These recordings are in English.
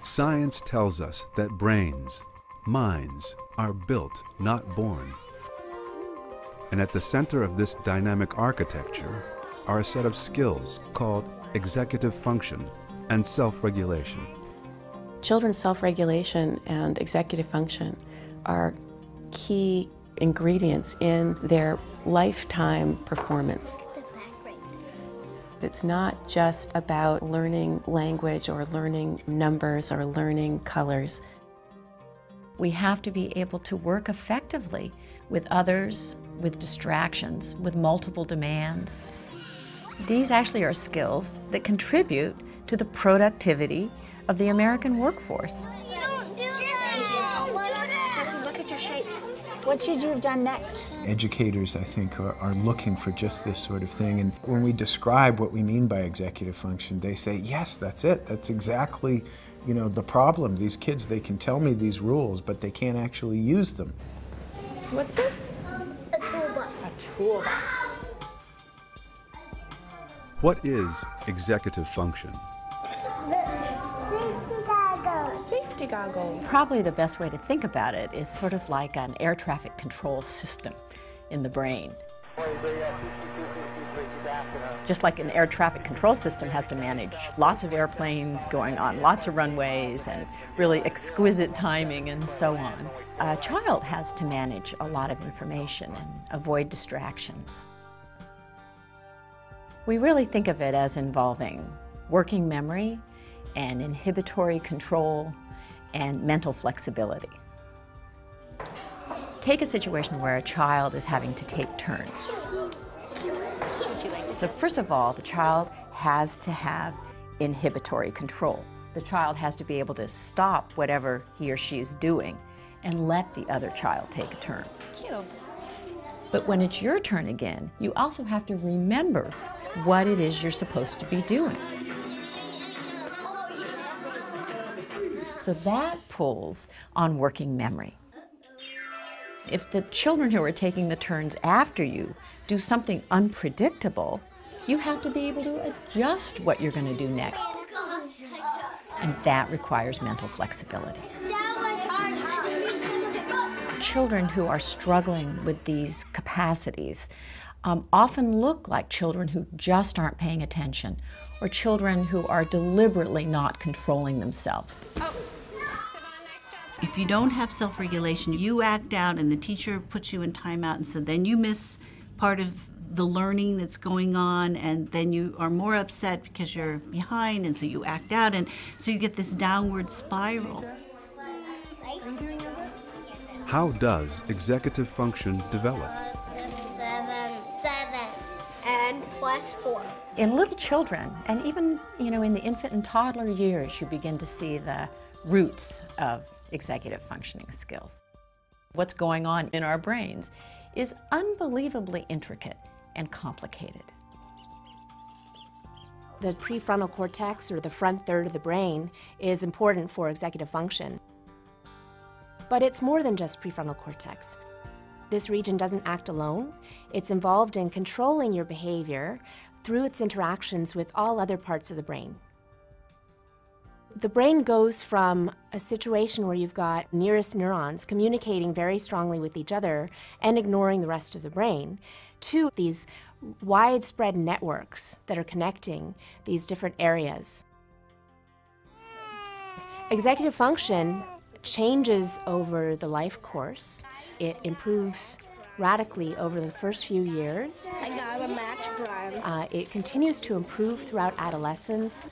Science tells us that brains, minds, are built, not born. And at the center of this dynamic architecture are a set of skills called executive function and self-regulation. Children's self-regulation and executive function are key ingredients in their lifetime performance. It's not just about learning language or learning numbers or learning colors. We have to be able to work effectively with others, with distractions, with multiple demands. These actually are skills that contribute to the productivity of the American workforce. Just look at your shapes. What should you have done next? Educators, I think, are looking for just this sort of thing. And when we describe what we mean by executive function, they say, yes, that's it. That's exactly, the problem. These kids, they can tell me these rules, but they can't actually use them. What's this? A toolbox. A toolbox. What is executive function? Safety goggles. Safety goggles. Probably the best way to think about it is sort of like an air traffic control system in the brain. Just like an air traffic control system has to manage lots of airplanes going on lots of runways and really exquisite timing and so on, a child has to manage a lot of information and avoid distractions. We really think of it as involving working memory and inhibitory control and mental flexibility. Take a situation where a child is having to take turns. So first of all, the child has to have inhibitory control. The child has to be able to stop whatever he or she is doing and let the other child take a turn. Cute. But when it's your turn again, you also have to remember what it is you're supposed to be doing. So that pulls on working memory. If the children who are taking the turns after you do something unpredictable, you have to be able to adjust what you're going to do next. And that requires mental flexibility. Children who are struggling with these capacities often look like children who just aren't paying attention, or children who are deliberately not controlling themselves. If you don't have self-regulation, you act out and the teacher puts you in timeout, and so then you miss part of the learning that's going on, and then you are more upset because you're behind, and so you act out, and so you get this downward spiral. How does executive function develop? 6, 7, 7. And plus 4. In little children, and even in the infant and toddler years, you begin to see the roots of executive functioning skills. What's going on in our brains is unbelievably intricate and complicated. The prefrontal cortex, or the front third of the brain, is important for executive function. But it's more than just prefrontal cortex. This region doesn't act alone. It's involved in controlling your behavior through its interactions with all other parts of the brain. The brain goes from a situation where you've got nearest neurons communicating very strongly with each other and ignoring the rest of the brain, to these widespread networks that are connecting these different areas. Executive function changes over the life course. It improves radically over the first few years. I got a match brand. It continues to improve throughout adolescence.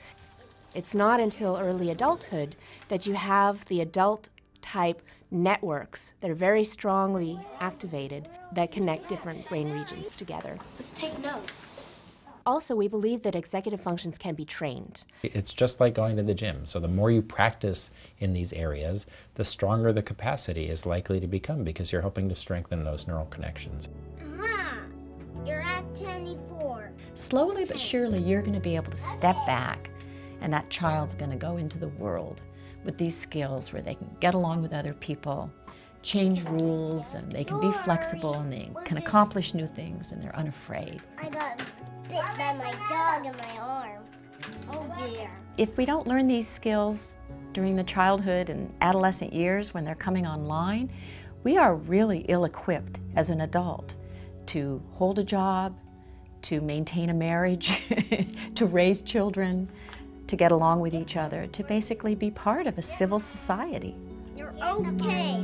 It's not until early adulthood that you have the adult-type networks that are very strongly activated that connect different brain regions together. Let's take notes. Also, we believe that executive functions can be trained. It's just like going to the gym. So the more you practice in these areas, the stronger the capacity is likely to become, because you're hoping to strengthen those neural connections. You're at 24. Slowly but surely, you're going to be able to step back, and that child's going to go into the world with these skills where they can get along with other people, change rules, and they can be flexible, and they can accomplish new things, and they're unafraid. I got bit by my dog in my arm. Oh dear. If we don't learn these skills during the childhood and adolescent years when they're coming online, we are really ill-equipped as an adult to hold a job, to maintain a marriage, to raise children, to get along with each other, to basically be part of a civil society. You're okay.